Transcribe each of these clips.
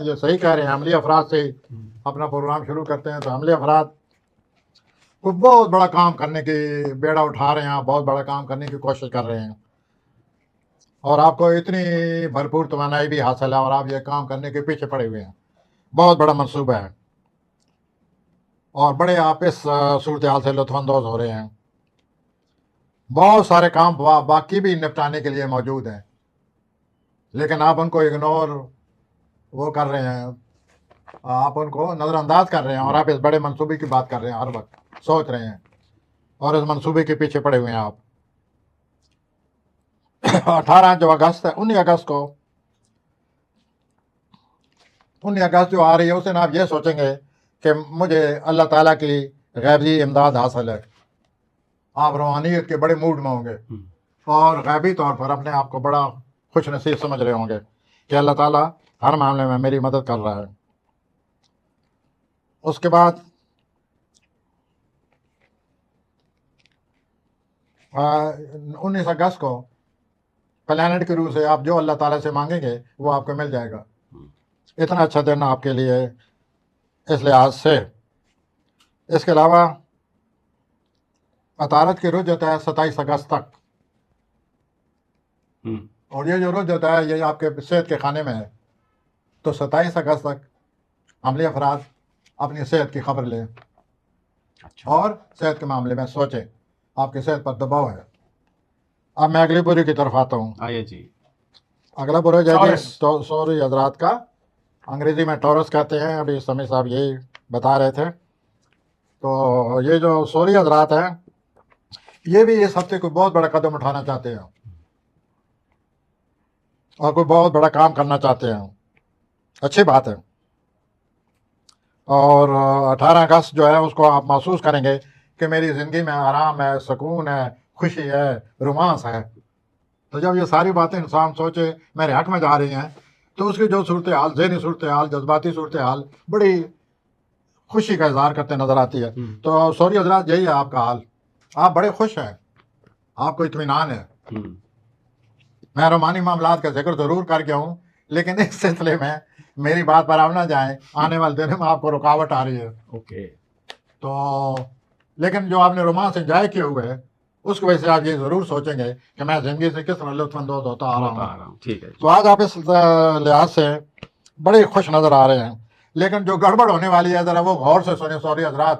یہ صحیح کہہ رہے ہیں، عملی افراد سے ہی اپنا پروگرام شروع کرتے ہیں. تو عملی افراد کو بہت بڑا کام کرنے کی بیڑا اٹھا رہے ہیں، بہت بڑا کام کرنے کی کوشش کر رہے ہیں، اور آپ کو اتنی بھرپور توانائی بھی حاصل ہے، اور آپ یہ کام کرنے کے پیچھے پڑے ہوئے ہیں. بہت بڑا منصوبہ ہے، اور بڑے آپ اس صورتحال سے لطف اندوز ہو رہے ہیں. بہت سارے کام باقی بھی نپٹانے کے لیے موجود ہیں، لیکن آپ ان کو اگنور وہ کر رہے ہیں، آپ ان کو نظر انداز کر رہے ہیں، اور آپ اس بڑے منصوبے کی بات کر رہے ہیں، ہر وقت سوچ رہے ہیں، اور اس منصوبے کے پیچھے پڑے ہوئے ہیں آپ. 18 جو اگست ہے، 19 اگست کو 19 اگست جو آ رہی ہے، اس دن آپ یہ سوچیں گے کہ مجھے اللہ تعالیٰ کی غیبی امداد حاصل ہے. آپ روحانیت کے بڑے موڈ میں ہوں گے، اور غیبی طور پر اپنے آپ کو بڑا خوش نصیب سمجھ رہے ہوں گے کہ اللہ تعالیٰ ہر معاملے میں میری مدد کر رہا ہے. اس کے بعد 19 اگست کو پلانٹ کی روح سے آپ جو اللہ تعالیٰ سے مانگیں گے وہ آپ کو مل جائے گا. اتنا اچھا دن آپ کے لیے اس لحاظ سے. اس کے علاوہ عطارد کی رجحت ہے 27 اگست تک، اور یہ جو رجحت ہے یہ آپ کے صحت کے خانے میں ہے. تو 27 اگست تک عملی افراد اپنی صحت کی خبر لیں، اور صحت کے معاملے میں سوچیں. آپ کی صحت پر دباؤ ہے. اب میں اگلی بری کی طرف آتا ہوں. آئیے جی. اگلا برج ہے جی سوری حضرات کا، انگریزی میں ٹورس کہتے ہیں. ابھی سمیع صاحب یہی بتا رہے تھے. تو یہ جو سوری حضرات ہیں، یہ بھی اس ہفتے کوئی بہت بڑا قدم اٹھانا چاہتے ہیں، اور کوئی بہت بڑا کام کرنا چاہتے ہیں. اچھی بات ہے. اور 18 اگست جو ہے اس کو آپ محسوس کریں گے کہ میری زندگی میں آرام ہے، سکون ہے، خوشی ہے، رومانس ہے. تو جب یہ ساری باتیں انسان سوچے میرے حق میں جا رہی ہیں، تو اس کی جو صورتحال، ذہنی صورتحال، جذباتی صورتحال بڑی خوشی کا اظہار کرتے نظر آتی ہے. تو سوری حضرات یہی ہے آپ کا حال. آپ بڑے خوش ہیں، آپ کو اطمینان ہے. میں رومانی معاملات کا ذکر ضرور کر گیا ہوں، لیکن اس سلسلے میں میری بات پر آپ نہ جائیں. آنے والے دنوں میں آپ کو رکاوٹ آ رہی ہے. اوکے. تو لیکن جو آپ نے رومانس انجوائے کیے ہوئے ہیں، اس کی وجہ سے آپ یہ ضرور سوچیں گے کہ میں زندگی سے کس طرح لطف اندوز ہوتا آ رہا ہوں. ٹھیک ہے. تو آج آپ اس لحاظ سے بڑے خوش نظر آ رہے ہیں. لیکن جو گڑبڑ ہونے والی ہے ذرا وہ غور سے سنیں سوری حضرات.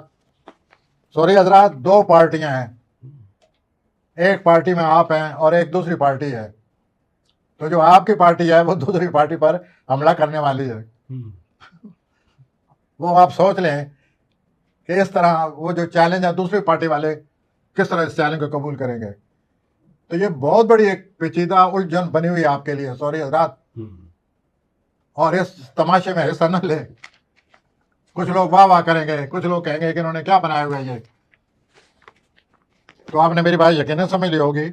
سوری حضرات 2 پارٹیاں ہیں، ایک پارٹی میں آپ ہیں اور ایک دوسری پارٹی ہے. تو جو آپ کی پارٹی ہے وہ دوسری پارٹی پر حملہ کرنے والی ہے. وہ آپ سوچ لیں کہ اس طرح وہ جو چیلنج ہے دوسری پارٹی والے کس طرح اس چیلنج کو قبول کریں گے. تو یہ بہت بڑی ایک پیچیدہ الجھن بنی ہوئی ہے آپ کے لیے سوری حضرات. اور اس تماشے میں حصہ نہ لیں. کچھ لوگ واہ واہ کریں گے، کچھ لوگ کہیں گے کہ انہوں نے کیا بنایا ہوا ہے یہ. تو آپ نے میری بات یقیناً سمجھ لی ہوگی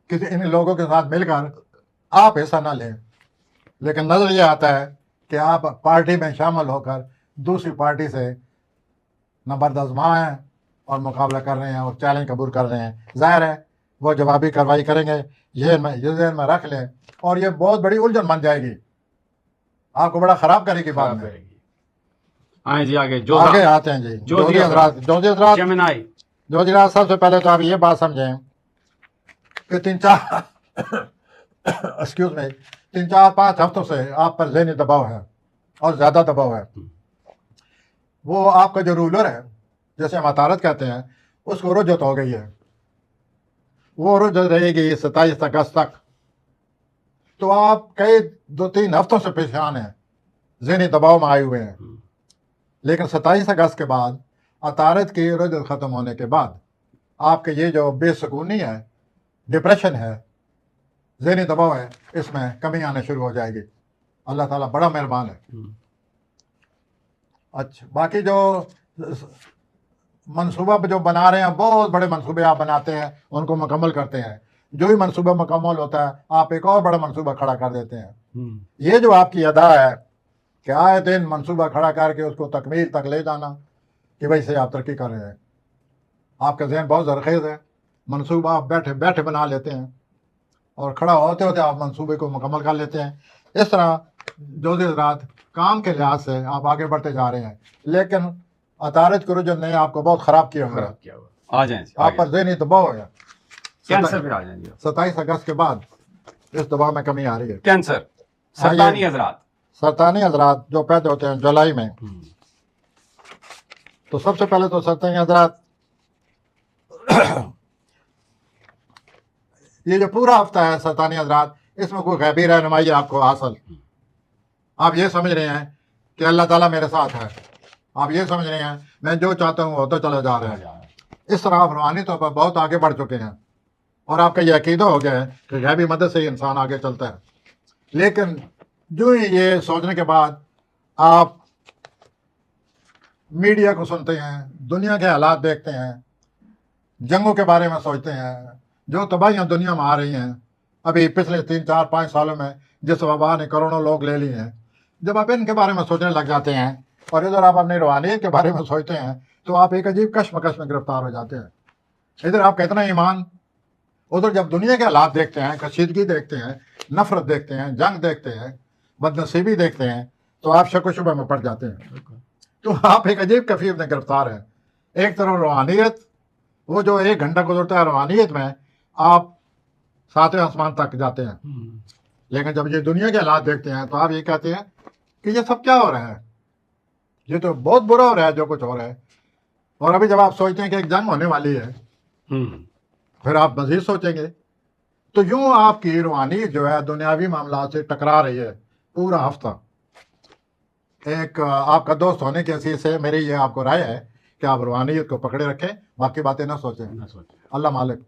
کہ ان لوگوں کے ساتھ مل کر آپ حصہ نہ لیں. لیکن نظر یہ آتا ہے کہ آپ پارٹی میں شامل ہو کر دوسری پارٹی سے نبرد آزما ہیں اور مقابلہ کر رہے ہیں اور چیلنج قبول کر رہے ہیں. ظاہر ہے وہ جوابی کارروائی کریں گے. یہ ذہن میں رکھ لیں، اور یہ بہت بڑی الجھن بن جائے گی، آپ کو بڑا خراب کرے گی بعد میں. آئیں جی آگے آتے ہیں جی جوزی حضرات. جوزی حضرات سب سے پہلے تو آپ یہ بات سمجھیں کہ 3-4-5 ہفتوں سے آپ پر ذہنی دباؤ ہے، اور زیادہ دباؤ ہے. وہ آپ کا جو رولر ہے، جیسے ہم عطارد کہتے ہیں، اس کو رجحت ہو گئی ہے. وہ رجحت رہے گی 27 اگست تک. تو آپ کئی 2-3 ہفتوں سے پریشان ہیں، ذہنی دباؤ میں آئے ہوئے ہیں. لیکن 27 اگست کے بعد عطارد کی رجحت ختم ہونے کے بعد آپ کے یہ جو بے سکونی ہے، ڈپریشن ہے، ذہنی دباؤ ہے، اس میں کمی آنے شروع ہو جائے گی. اللہ تعالیٰ بڑا مہربان ہے. اچھا، باقی جو منصوبہ جو بنا رہے ہیں، بہت بڑے منصوبے آپ بناتے ہیں، ان کو مکمل کرتے ہیں. جو ہی منصوبہ مکمل ہوتا ہے آپ ایک اور بڑا منصوبہ کھڑا کر دیتے ہیں. یہ جو آپ کی ادا ہے کہ آئے دن منصوبہ کھڑا کر کے اس کو تکمیل تک لے جانا، کہ بھائی سے آپ ترقی کر رہے ہیں. آپ کا ذہن بہت زرخیز ہے. منصوبہ آپ بیٹھے بیٹھے بنا لیتے ہیں، اور کھڑا ہوتے ہوتے آپ منصوبے کو مکمل کر لیتے ہیں. اس طرح جوزی حضرات کام کے لحاظ سے آپ آگے بڑھتے جا رہے ہیں، لیکن عطارد قروجن نے آپ کو بہت خراب کیا ہوا ہے. خراب کیا ہوا. آ جائیں جی، آپ پر ذہنی دباؤ ہے. کینسر پہ آ جائیں جی. 27 اگست کے بعد اس دباؤ میں کمی آ رہی ہے. کینسر سرطانی حضرات، سرطانی حضرات جو پیدا ہوتے ہیں جولائی میں، تو سب سے پہلے تو سرطانی حضرات یہ جو پورا ہفتہ ہے سرطانی حضرات، اس میں کوئی غیبی رہنمائی آپ کو حاصل. آپ یہ سمجھ رہے ہیں کہ اللہ تعالیٰ میرے ساتھ ہے، آپ یہ سمجھ رہے ہیں میں جو چاہتا ہوں ہوتا چلا جا رہا ہے. اس طرح آپ روحانی طور پر بہت آگے بڑھ چکے ہیں اور آپ کا یہ عقیدہ ہو گیا ہے کہ غیبی مدد سے ہی انسان آگے چلتا ہے. لیکن جو ہی یہ سوچنے کے بعد آپ میڈیا کو سنتے ہیں، دنیا کے حالات دیکھتے ہیں، جنگوں کے بارے میں سوچتے ہیں، جو تباہیاں دنیا میں آ رہی ہیں ابھی پچھلے 3 4 5 سالوں میں جس وبا نے کروڑوں لوگ لے لیے ہیں، جب آپ ان کے بارے میں سوچنے لگ جاتے ہیں اور ادھر آپ اپنی روحانیت کے بارے میں سوچتے ہیں تو آپ ایک عجیب کشمکش میں گرفتار ہو جاتے ہیں. ادھر آپ کا اتنا ایمان، ادھر جب دنیا کے حالات دیکھتے ہیں، کشیدگی دیکھتے ہیں، نفرت دیکھتے ہیں، جنگ دیکھتے ہیں، بد نصیبی دیکھتے ہیں، تو آپ شک و شبہ میں پڑ جاتے ہیں. تو آپ ایک عجیب کفیر میں گرفتار ہیں. ایک طرف روحانیت، وہ جو 1 گھنٹہ گزرتا ہے روحانیت میں آپ 7ویں آسمان تک جاتے ہیں، لیکن جب یہ دنیا کے حالات دیکھتے ہیں تو آپ یہ کہتے ہیں کہ یہ سب کیا ہو رہا ہے، یہ تو بہت برا ہو رہا ہے جو کچھ ہو رہا ہے. اور ابھی جب آپ سوچتے ہیں کہ ایک جنگ ہونے والی ہے، پھر آپ مزید سوچیں گے. تو یوں آپ کی روحانیت جو ہے دنیاوی معاملات سے ٹکرا رہی ہے پورا ہفتہ. ایک آپ کا دوست ہونے کی حیثیت سے میری یہ آپ کو رائے ہے کہ آپ روحانیت کو پکڑے رکھیں، باقی باتیں نہ سوچیں. اللہ مالک.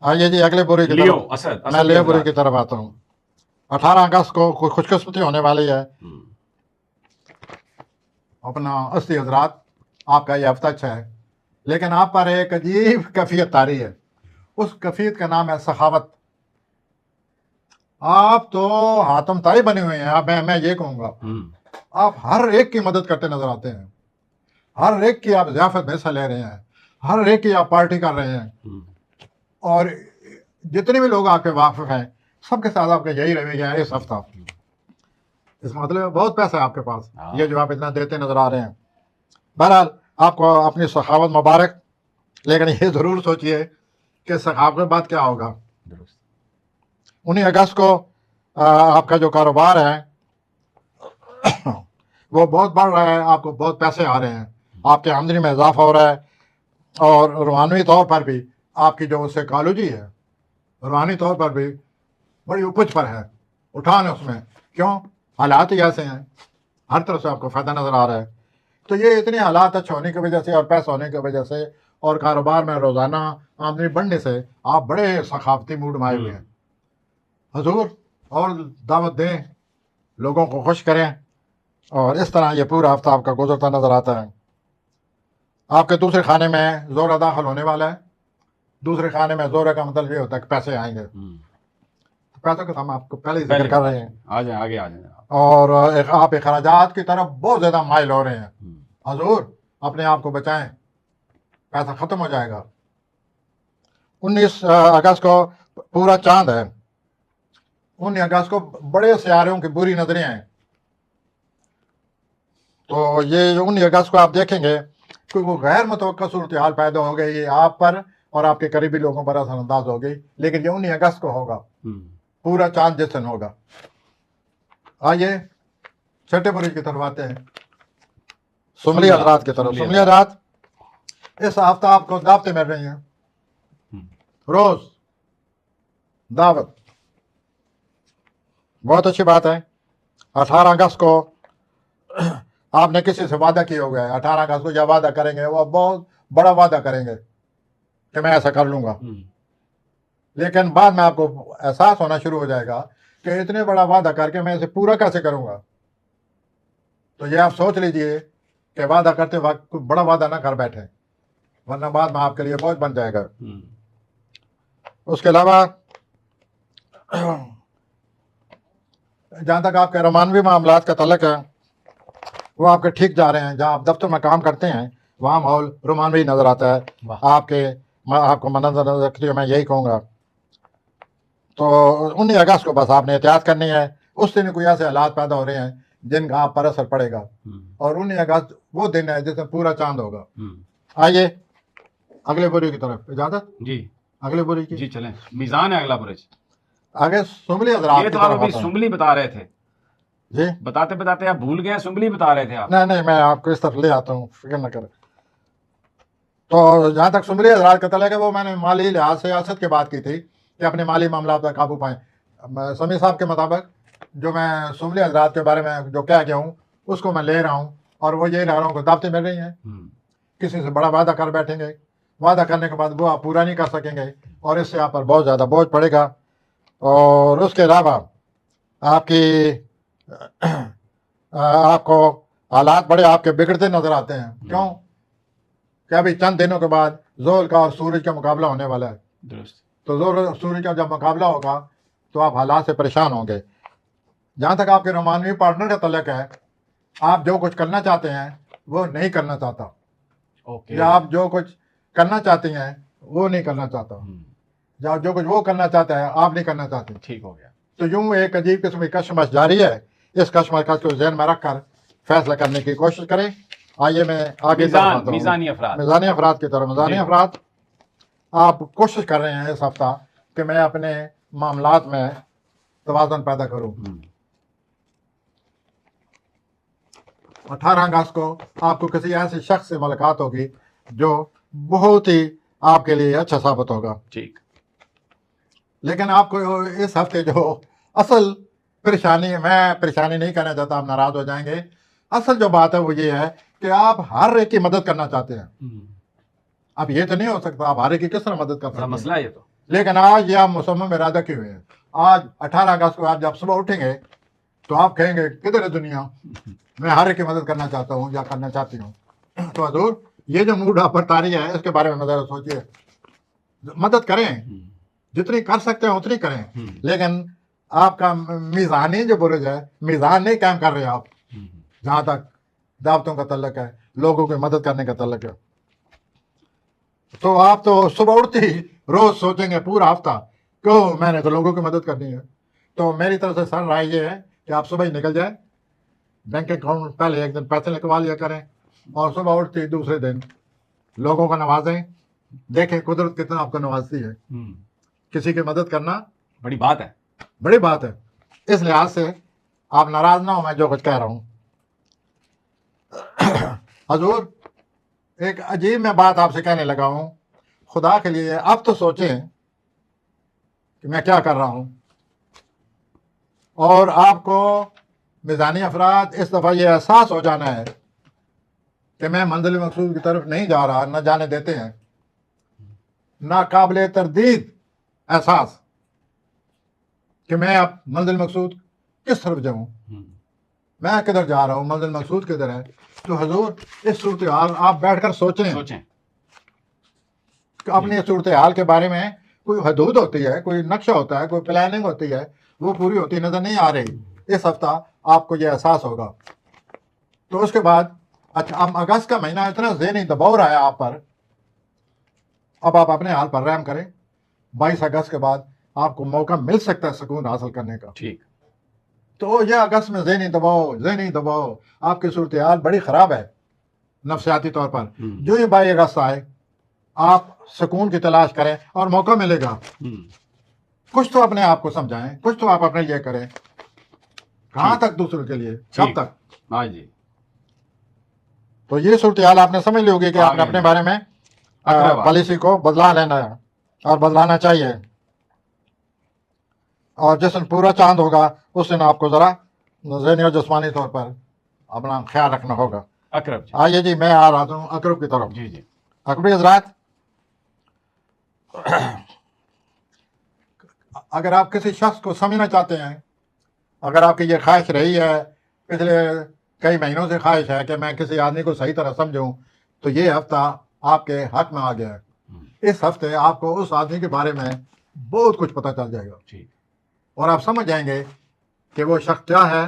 آئیے جی اگلے بورے کی لیو طرف. اسد میں لیو بورے کی طرف آتا ہوں. 18 اگست کو کوئی خوش قسمتی ہونے والی ہے. اپنا 80 حضرات آپ کا یہ ہفتہ اچھا ہے، لیکن آپ پر ایک عجیب کیفیت طاری ہے. اس کیفیت کا نام ہے سخاوت. آپ تو حاتم طائی بنے ہوئے ہیں. میں یہ کہوں گا آپ ہر ایک کی مدد کرتے نظر آتے ہیں، ہر ایک کی آپ ضیافت میں حصہ لے رہے ہیں، ہر ایک کی آپ پارٹی کر رہے ہیں، اور جتنے بھی لوگ آپ کے واقف ہیں سب کے ساتھ آپ کا یہی رویہ ہے اس ہفتہ. اس مطلب بہت پیسہ ہے آپ کے پاس، یہ جو آپ اتنا دیتے نظر آ رہے ہیں. بہرحال آپ کو اپنی سخاوت مبارک، لیکن یہ ضرور سوچئے کہ سخاوت کے بعد کیا ہوگا. 19 اگست کو آپ کا جو کاروبار ہے وہ بہت بڑھ رہا ہے، آپ کو بہت پیسے آ رہے ہیں، آپ کے آمدنی میں اضافہ ہو رہا ہے، اور روحانی طور پر بھی آپ کی جو سائیکالوجی ہے روحانی طور پر بھی بڑی اپج پر ہے، اٹھان ہے اس میں. کیوں؟ حالات ہی ایسے ہیں، ہر طرف سے آپ کو فائدہ نظر آ رہا ہے. تو یہ اتنے حالات اچھے ہونے کی وجہ سے اور پیسہ ہونے کی وجہ سے اور کاروبار میں روزانہ آمدنی بڑھنے سے آپ بڑے ثقافتی موڈ میں آئے ہوئے ہیں. حضور اور دعوت دیں، لوگوں کو خوش کریں، اور اس طرح یہ پورا ہفتہ آپ کا گزرتا نظر آتا ہے. آپ کے دوسرے خانے میں زورہ داخل ہونے والا ہے. دوسرے خانے میں زورہ کا مطلب یہ ہوتا ہے کہ پیسے آئیں گے. پیسوں کا ہم آپ کو پہلے ہی ذکر کر رہے ہیں. آ جائیں آگے آ جائیں. اور آپ اخراجات کی طرف بہت زیادہ مائل ہو رہے ہیں. حضور اپنے آپ کو بچائیں، پیسہ ختم ہو جائے گا. 19 اگست کو پورا چاند ہے. 19 اگست کو بڑے سیاروں کی بری نظریں ہیں. تو یہ 19 اگست کو آپ دیکھیں گے کہ وہ غیر متوقع صورتحال پیدا ہو گئی آپ پر اور آپ کے قریبی لوگوں پر اثر انداز ہو گئی. لیکن یہ 19 اگست کو ہوگا، پورا چاند جشن ہوگا. آئیے چھٹے برج کی طرف آتے ہیں، سملی حضرات کی طرف. سملی حضرات اس ہفتہ آپ کو دعوتیں مل رہی ہیں، روز دعوت. بہت اچھی بات ہے. 18 اگست کو آپ نے کسی سے وعدہ کیا ہوگا، 18 اگست کو یا وعدہ کریں گے، وہ بہت بڑا وعدہ کریں گے کہ میں ایسا کر لوں گا. لیکن بعد میں آپ کو احساس ہونا شروع ہو جائے گا کہ اتنے بڑا وعدہ کر کے میں اسے پورا کیسے کروں گا. تو یہ آپ سوچ لیجئے کہ وعدہ کرتے وقت کوئی بڑا وعدہ نہ کر بیٹھے، ورنہ بعد میں آپ کے لیے بوجھ بن جائے گا. اس کے علاوہ جہاں تک آپ کے رومانوی معاملات کا تعلق ہے وہ آپ کے ٹھیک جا رہے ہیں. جہاں آپ دفتر میں کام کرتے ہیں وہاں ماحول رومانوی نظر آتا ہے. آپ کو منظر نظر رکھتے ہوئے میں یہی کہوں گا. تو 19 اگست کو بس آپ نے احتیاط کرنی ہے. اس دن کوئی ایسے حالات پیدا ہو رہے ہیں جن کا آپ پر اثر پڑے گا، اور 19 اگست وہ دن ہے جس میں پورا چاند ہوگا۔ آئیے اگلے بری کی طرف، اجازت جی اگلے بری کی؟ جی چلیں، میزان ہے اگلا برج۔ آگے سنبلی حضرات یہ کی تو آپ طرف ابھی آتا ہوں۔ سنبلی بتا رہے تھے، جی بتاتے بتاتے آپ بھول گئے، سنبلی بتا رہے تھے آپ۔ نہیں میں آپ کو اس طرف لے آتا ہوں، فکر نہ کریں۔ تو جہاں تک سنبلی حضرات کا تعلق ہے، وہ میں نے مالی لحاظ سیاست کی بات کی تھی کہ اپنے مالی معاملات پر قابو پائیں۔ سمیع صاحب کے مطابق جو میں سنبلی حضرات کے بارے میں جو کہہ گیا ہوں اس کو میں لے رہا ہوں، اور وہ یہ لے رہا ہوں کہ دعوتیں مل رہی ہیں، کسی سے بڑا وعدہ کر بیٹھیں گے، وعدہ کرنے کے بعد وہ آپ پورا نہیں کر سکیں گے، اور اس سے آپ پر بہت زیادہ بوجھ پڑے گا۔ اور اس کے علاوہ آپ کی آپ کو حالات بڑے آپ کے بگڑتے نظر آتے ہیں۔ کیوں کہ ابھی چند دنوں کے بعد زحل کا اور سورج کا مقابلہ ہونے والا ہے، درست۔ تو زحل اور سورج کا جب مقابلہ ہوگا تو آپ حالات سے پریشان ہوں گے۔ جہاں تک آپ کے رومانوی پارٹنر کا تعلق ہے، آپ جو کچھ کرنا چاہتے ہیں وہ نہیں کرنا چاہتا، اوکے، یا آپ جو کچھ کرنا چاہتے ہیں وہ نہیں کرنا چاہتا، یا جو کچھ وہ کرنا چاہتا ہے آپ نہیں کرنا چاہتے۔ ٹھیک ہو گیا۔ تو یوں ایک عجیب قسم کی کشمکش جاری ہے۔ اس کشمکش کو ذہن میں رکھ کر فیصلہ کرنے کی کوشش کریں۔ آئیے میں آگے میزانی افراد، میزانی افراد کی طرف۔ میزانی جی۔ افراد، آپ کوشش کر رہے ہیں اس ہفتہ کہ میں اپنے معاملات میں توازن پیدا کروں۔ 18 اگست کو آپ کو کسی ایسے شخص سے ملاقات ہوگی جو بہت ہی آپ کے لیے اچھا ثابت ہوگا۔ ٹھیک۔ لیکن آپ کو اس ہفتے جو اصل پریشانی، میں پریشانی نہیں کرنا چاہتا، آپ ناراض ہو جائیں گے، اصل جو بات ہے وہ یہ ہے کہ آپ ہر ایک کی مدد کرنا چاہتے ہیں۔ اب یہ تو نہیں ہو سکتا، آپ ہر ایک کی کس طرح مدد کر بڑا سکتے مسئلہ ہے یہ تو۔ لیکن آج یہ آپ مصمم ارادہ کیے ہوئے ہیں۔ آج 18 اگست کو آپ جب صبح اٹھیں گے تو آپ کہیں گے کدھر ہے دنیا، میں ہر ایک کی مدد کرنا چاہتا ہوں یا کرنا چاہتی ہوں۔ تو حضور یہ جو موڈ آپ پر طاری ہے اس کے بارے میں ذرا سوچیے، مدد کریں، جتنی کر سکتے ہیں اتنی کریں، لیکن آپ کا میزانی جو برج ہے، میزان نہیں قائم کر رہے آپ، جہاں تک دعوتوں کا تعلق ہے، لوگوں کی مدد کرنے کا تعلق ہے۔ تو آپ تو صبح اٹھتے ہی روز سوچیں گے پورا ہفتہ کہ میں نے تو لوگوں کی مدد کرنی ہے۔ تو میری طرف سے سر رائے یہ ہے کہ آپ صبح ہی نکل جائیں، بینک اکاؤنٹ پہلے ایک دن پیسے نکلوا لیا کریں، اور صبح اٹھتے ہی دوسرے دن لوگوں کو نوازیں، دیکھیں قدرت کتنا آپ کو نوازتی ہے۔ کسی کی مدد کرنا بڑی بات ہے، بڑی بات ہے۔ اس لحاظ سے آپ ناراض نہ ہو میں جو کچھ کہہ رہا ہوں۔ حضور ایک عجیب میں بات آپ سے کہنے لگا ہوں، خدا کے لیے اب تو سوچیں کہ میں کیا کر رہا ہوں۔ اور آپ کو میزانی افراد اس دفعہ یہ احساس ہو جانا ہے کہ میں منزل مقصود کی طرف نہیں جا رہا، نہ جانے دیتے ہیں، ناقابل تردید احساس کہ میں اب منزل مقصود کس طرف جاؤں، میں کدھر جا رہا ہوں، منزل مقصود کدھر ہے۔ تو حضور اس صورتحال آپ بیٹھ کر سوچیں کہ اپنی صورتحال کے بارے میں کوئی حدود ہوتی ہے، کوئی نقشہ ہوتا ہے، کوئی پلاننگ ہوتی ہے، وہ پوری ہوتی نظر نہیں آ رہی۔ اس ہفتہ آپ کو یہ احساس ہوگا۔ تو اس کے بعد اچھا، اب اگست کا مہینہ اتنا ذہنی دباؤ رہا ہے آپ پر، اب آپ اپنے حال پر رحم کریں۔ 22 اگست کے بعد آپ کو موقع مل سکتا ہے سکون حاصل کرنے کا۔ ٹھیک۔ تو یہ اگست میں ذہنی دباؤ، آپ کی صورتحال بڑی خراب ہے نفسیاتی طور پر۔ جو ہی 22 اگست آئے آپ سکون کی تلاش کریں اور موقع ملے گا۔ کچھ تو اپنے آپ کو سمجھائیں، کچھ تو آپ اپنے لیے کریں۔ کہاں تک دوسروں کے لیے، کب تک؟ ہاں جی۔ تو یہ صورتحال آپ نے سمجھ لی ہوگی کہ آپ نے اپنے بارے میں پالیسی کو بدلا لینا ہے اور بدلانا چاہیے۔ اور جس دن پورا چاند ہوگا اس دن آپ کو ذرا ذہنی اور جسمانی طور پر اپنا خیال رکھنا ہوگا۔ اکرم جی، آئیے جی میں آ رہا ہوں اکرم کی طرف۔ جی جی، اکبری حضرات، اگر آپ کسی شخص کو سمجھنا چاہتے ہیں، اگر آپ کی یہ خواہش رہی ہے، پچھلے کئی مہینوں سے خواہش ہے کہ میں کسی آدمی کو صحیح طرح سمجھوں، تو یہ ہفتہ آپ کے حق میں آ گیا ہے۔ اس ہفتے آپ کو اس آدمی کے بارے میں بہت کچھ پتہ چل جائے گا، ٹھیک، اور آپ سمجھ جائیں گے کہ وہ شخص کیا ہے،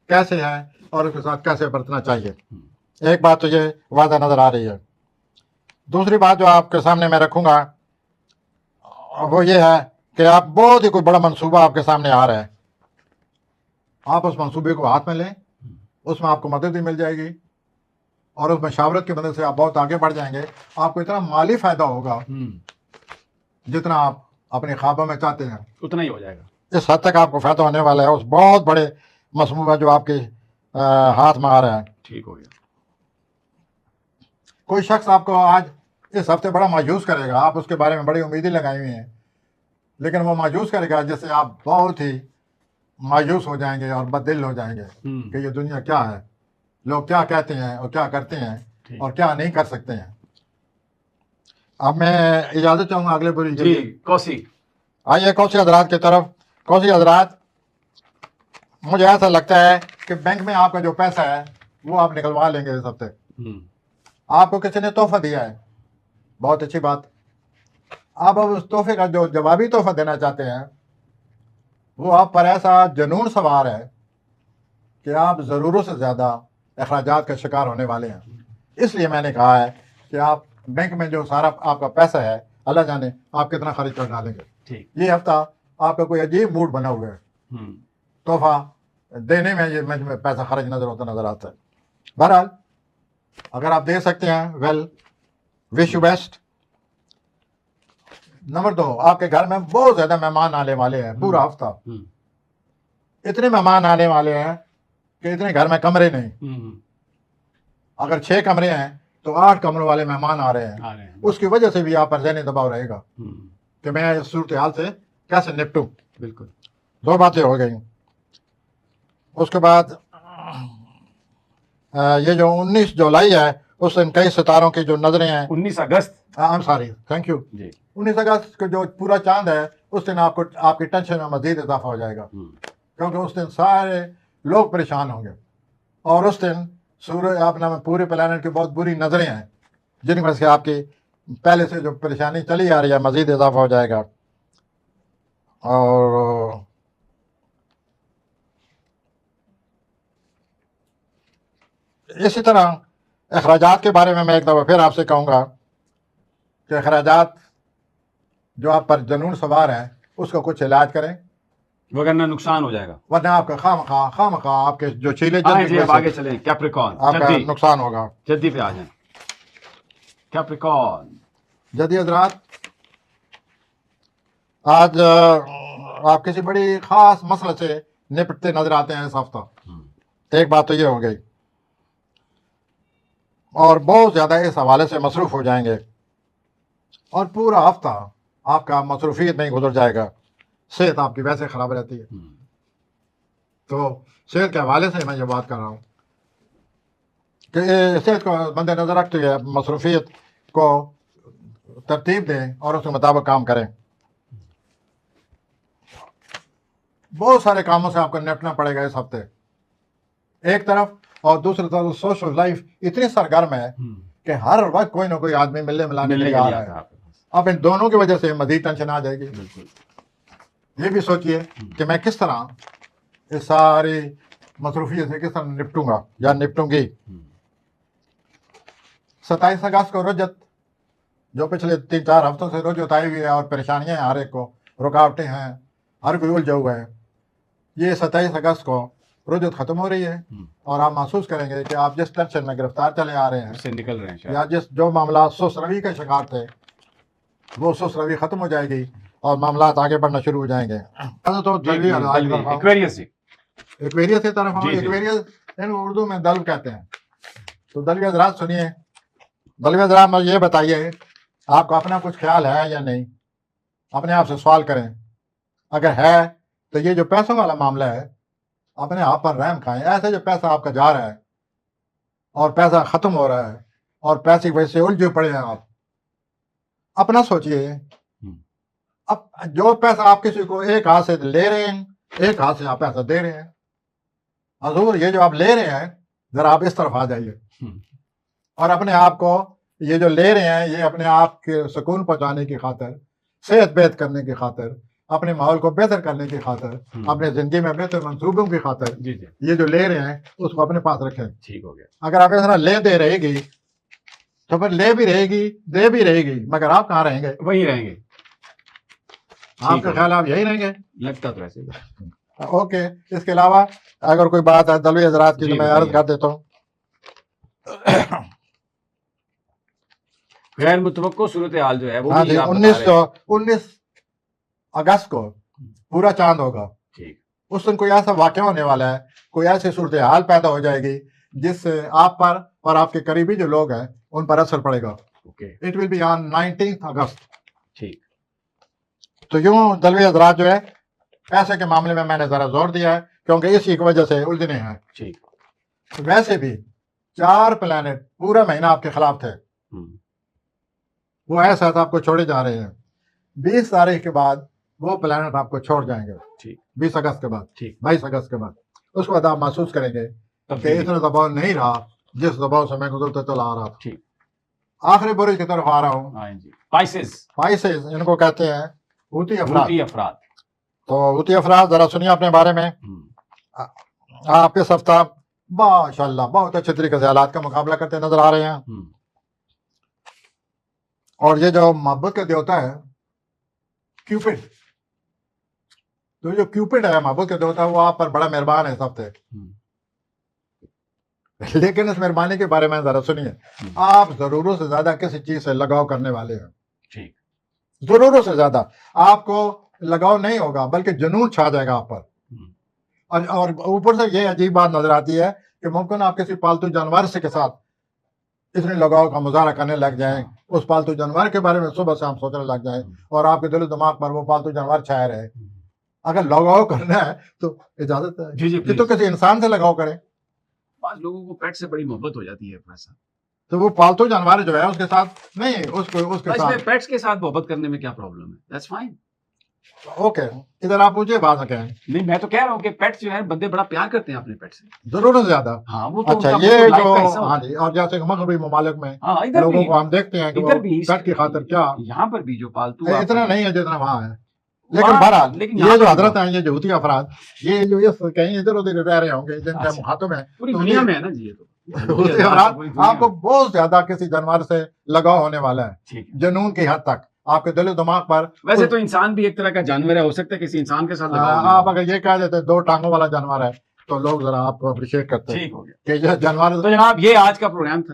کیسے ہے، اور اس کے ساتھ کیسے برتنا چاہیے۔ ایک بات تو یہ واضح نظر آ رہی ہے۔ دوسری بات جو آپ کے سامنے میں رکھوں گا وہ یہ ہے کہ آپ بہت ہی کوئی بڑا منصوبہ آپ کے سامنے آ رہا ہے، آپ اس منصوبے کو ہاتھ میں لیں اس میں آپ کو مدد بھی مل جائے گی اور اس مشاورت کی مدد سے آپ بہت آگے بڑھ جائیں گے. آپ کو اتنا مالی فائدہ ہوگا جتنا آپ اپنے خوابوں میں چاہتے ہیں اتنا ہی ہو جائے گا. اس حد تک آپ کو فائدہ ہونے والا ہے اس بہت بڑے مسموع جو آپ کے ہاتھ میں آ رہا ہے. ٹھیک ہو گیا. کوئی شخص آپ کو آج اس ہفتے بڑا مایوس کرے گا, آپ اس کے بارے میں بڑی امیدیں لگائی ہوئی ہیں, لیکن وہ مایوس کرے گا جس سے آپ بہت ہی مایوس ہو جائیں گے اور بددل ہو جائیں گے کہ یہ دنیا کیا ہے, لوگ کیا کہتے ہیں اور کیا کرتے ہیں اور کیا نہیں کر سکتے ہیں. اب میں اجازت چاہوں گا اگلے بری کے لیے. جی کوسی. آئیے کوسی حضرات کی طرف. کوسی حضرات, مجھے ایسا لگتا ہے کہ بینک میں آپ کا جو پیسہ ہے وہ آپ نکلوا لیں گے اس ہفتے. آپ کو کسی نے تحفہ دیا ہے, بہت اچھی بات. آپ اب اس تحفے کا جو جوابی تحفہ دینا چاہتے ہیں وہ آپ پر ایسا جنون سوار ہے کہ آپ ضرورت سے زیادہ اخراجات کا شکار ہونے والے ہیں. اس لیے میں نے کہا ہے کہ آپ بینک میں جو سارا آپ کا پیسہ ہے اللہ جانے آپ کتنا خرچ کر ڈالیں گے. یہ ہفتہ آپ کا کوئی عجیب موڈ بنا ہوا ہے, تحفہ دینے میں یہ پیسہ خرچ نظر آتا ہے. بہرحال اگر آپ دے سکتے ہیں well, wish you best. Number 2, آپ کے گھر میں بہت زیادہ مہمان آنے والے ہیں. پورا ہفتہ اتنے مہمان آنے والے ہیں کہ اتنے گھر میں کمرے نہیں. اگر 6 کمرے ہیں تو 8 کمروں والے مہمان آ رہے ہیں. اس کی وجہ سے بھی آپ پر ذہنی دباؤ رہے گا کہ میں اس صورتحال سے کیسے نپٹوں. بالکل. 2 باتیں ہو گئیں. اس کے بعد یہ جو 19 جولائی ہے اس دن کئی ستاروں کی جو نظریں ہیں. 19 اگست. Sorry, thank you. جی 19 اگست کو جو پورا چاند ہے اس دن آپ کی ٹینشن میں مزید اضافہ ہو جائے گا, کیونکہ اس دن سارے لوگ پریشان ہوں گے. اور اس دن سورج اپنا پورے پلانٹ کی بہت بری نظریں ہیں جن کی وجہ سے آپ کی پہلے سے جو پریشانی چلی آ رہی ہے مزید اضافہ ہو جائے گا. اور اسی طرح اخراجات کے بارے میں ایک دفعہ پھر آپ سے کہوں گا کہ اخراجات جو آپ پر جنون سوار ہیں اس کا کچھ علاج کریں, وگرنہ نقصان ہو جائے گا. ورنہ آپ کا خواہ آپ کے جو چیلے جی اب آگے چلیں. کیپریکون. آپ کا نقصان ہوگا. جدی پہ آ جائیں. کیپریکون. جدی حضرات, آج آپ کسی بڑی خاص مسئلے سے نپٹتے نظر آتے ہیں اس ہفتہ. ایک بات تو یہ ہو گئی, اور بہت زیادہ اس حوالے سے مصروف ہو جائیں گے اور پورا ہفتہ آپ کا مصروفیت میں ہی گزر جائے گا. صحت آپ کی ویسے خراب رہتی ہے, تو صحت کے حوالے سے میں یہ بات کر رہا ہوں کہ صحت کو مد نظر رکھتے ہوئے مصروفیت کو ترتیب دیں اور اس کے مطابق کام کریں. بہت سارے کاموں سے آپ کو نپٹنا پڑے گا اس ہفتے ایک طرف, اور دوسری طرف سوشل لائف اتنی سرگرم ہے کہ ہر وقت کوئی نہ کوئی آدمی ملنے ملانے کے لیے آ رہا ہے. اب ان دونوں کی وجہ سے مزید ٹینشن آ جائے گی. یہ بھی سوچئے کہ میں کس طرح اس ساری مصروفیت سے کس طرح نپٹوں گا یا نپٹوں گی. 27 اگست کو رجت جو پچھلے 3-4 ہفتوں سے رجت آئی ہوئی ہے اور پریشانیاں ہیں, ہر ایک کو رکاوٹیں ہیں, ہر کوئی الجھا ہوا ہے. یہ 27 اگست کو رجت ختم ہو رہی ہے اور آپ محسوس کریں گے کہ آپ جس ٹینشن میں گرفتار چلے آ رہے ہیں, اس سے نکل رہے ہیں, یا جو معاملات سست روی کا شکار تھے وہ سست روی ختم ہو جائے گی اور معاملات آگے بڑھنا شروع ہو جائیں گے. تو ایکویریس کی طرف ایکویریس اردو میں دلو کہتے ہیں. تو دلوی حضرات سنیے. دلوی حضرات مجھے یہ بتائیے, آپ کو اپنا کچھ خیال ہے یا نہیں؟ اپنے آپ سے سوال کریں. اگر ہے تو یہ جو پیسوں والا معاملہ ہے اپنے آپ پر رحم کھائیں. ایسے جو پیسہ آپ کا جا رہا ہے اور پیسہ ختم ہو رہا ہے اور پیسے کی وجہ سے الجھے پڑے ہیں, آپ اپنا سوچئے. اب جو پیسہ آپ کسی کو ایک ہاتھ سے لے رہے ہیں, ایک ہاتھ سے آپ پیسہ دے رہے ہیں. حضور یہ جو آپ لے رہے ہیں ذرا آپ اس طرف آ جائیے اور اپنے آپ کو یہ جو لے رہے ہیں یہ اپنے آپ کے سکون پہنچانے کی خاطر, صحت بہتر کرنے کی خاطر, اپنے ماحول کو بہتر کرنے کی خاطر, اپنے زندگی میں بہتر منصوبوں کی خاطر یہ جو لے رہے ہیں اس کو اپنے پاس رکھیں. ٹھیک ہو گیا. اگر آپ اس طرح لے دے رہے گی تو پھر لے بھی رہے گی دے بھی رہے گی, مگر آپ کہاں رہیں گے؟ وہی رہیں گے. آپ کا خیال آپ یہی رہیں گے؟ لگتا تو ایسے. اوکے، اس کے علاوہ اگر کوئی بات ہے دلوی حضرات کی جی تو میں بتائیے۔ عرض کر دیتا ہوں۔ غیر متوقع صورتحال جو ہے وہ ہاں بھی جی، آپ بتا رہے ہیں۔ 19 اگست کو پورا چاند ہوگا، ٹھیک، اس دن کوئی ایسا واقعہ ہونے والا ہے، کوئی ایسی صورتحال پیدا ہو جائے گی جس سے آپ پر اور آپ کے قریبی جو لوگ ہیں ان پر اثر پڑے گا۔ Okay, it will be on 19 August. ٹھیک، تو یوں دلوی حضرات جو ہے پیسے کے معاملے میں نے ذرا زور دیا ہے کیونکہ اسی کی وجہ سے الجھنے ہیں۔ ٹھیک، ویسے بھی 4 پلانٹ پورا مہینہ آپ کے خلاف تھے، وہ ایسا آپ کو چھوڑے جا رہے ہیں۔ 20 تاریخ کے بعد وہ پلانٹ آپ کو چھوڑ جائیں گے، ٹھیک، 20 اگست کے بعد، ٹھیک، 22 اگست کے بعد۔ اس کے بعد آپ محسوس کریں گے کہ تبدیلی، اتنا دباؤ نہیں رہا جس دباؤ سے میں گزرتا چلا آ رہا تھا۔ ٹھیک، آخری برج کی طرف آ رہا ہوں۔ ہاں جی، پائسز، پائسز ان کو کہتے ہیں ہوتی افراد۔ ہوتی افراد، تو ہوتی افراد ذرا سنیے اپنے بارے میں۔ آپ اس ہفتہ ماشاء اللہ بہت اچھے طریقے سے حالات کا مقابلہ کرتے نظر آ رہے ہیں، اور یہ جو محبت کا دیوتا ہے کیوپڈ، تو جو کیوپڈ ہے محبت کا دیوتا وہ آپ پر بڑا مہربان ہے اس ہفتے، لیکن اس مہربانی کے بارے میں ذرا سنیے۔ آپ ضرورت سے زیادہ کسی چیز سے لگاؤ کرنے والے ہیں، ٹھیک، ضرورت سے زیادہ آپ کو لگاؤ نہیں ہوگا بلکہ جنون چھا جائے گا آپ پر۔ اور اوپر سے یہ عجیب بات نظر آتی ہے کہ ممکن آپ کسی پالتو جانور سے کے ساتھ اتنے لگاؤ کا مظاہرہ کرنے لگ جائیں، اس پالتو جانور کے بارے میں صبح سے ہم سوچنے لگ جائیں اور آپ کے دل و دماغ پر وہ پالتو جانور چھائے رہے۔ اگر لگاؤ کرنا ہے تو اجازت جی جی ہے کہ تو کسی انسان سے لگاؤ کریں۔ بعض لوگوں کو پیٹ سے بڑی محبت ہو جاتی ہے ایسا، تو وہ پالتو جانور جو ہے اس کے ساتھ نہیں، اس کے اس میں ساتھ پیٹس کے ساتھ محبت کرنے میں کیا پرابلم ہے؟ That's fine. اوکے، ادھر آپ مجھے بات نہ کہیں، نہیں، میں تو کہہ رہا ہوں کہ پیٹس جو ہے بندے بڑا پیار کرتے ہیں اپنے پیٹ سے۔ ضرورت سے زیادہ۔ ہاں، وہ تو اچھا، ان کا یہ لائف جو کا حصہ ہوتا ہاں ہے۔ جی، اور جیسے کہ مغربی ممالک میں ہاں، ادھر لوگوں بھی، کو ہم دیکھتے ہیں کہ وہ ادھر بھی پیٹ کی خاطر کیا یہاں پر بھی جو پالتو اتنا نہیں ہے جتنا وہاں ہے، لیکن وہاں- بہرحال لیکن یہ یہاں جو پر حضرت ہیں، یہ جو ہوتی افراد، یہ جو اس کہیں ادھر ادھر رہ رہے ہوں گے جن کا اچھا، مخاطب ہے، پوری تو دنیا میں ہے نا جی، یہ تو ہوتی افراد آپ کو بہت زیادہ کسی جانور سے لگاؤ ہونے والا ہے، ٹھیک ہے۔ جنون کی حد تک آپ کے دل و دماغ پر۔ ویسے تو انسان بھی ایک طرح کا جانور ہے، ہو سکتا ہے کسی انسان کے ساتھ لگاؤ نہیں آپ ہو۔ اگر یہ کہہ دیتے 2 ٹانگوں والا جانور ہے تو لوگ ذرا آپ کو اپریشیٹ کرتے ہیں ٹھیک ہو گیا۔ کہ یہ جانور۔ تو جناب یہ آج کا پروگرام تھا،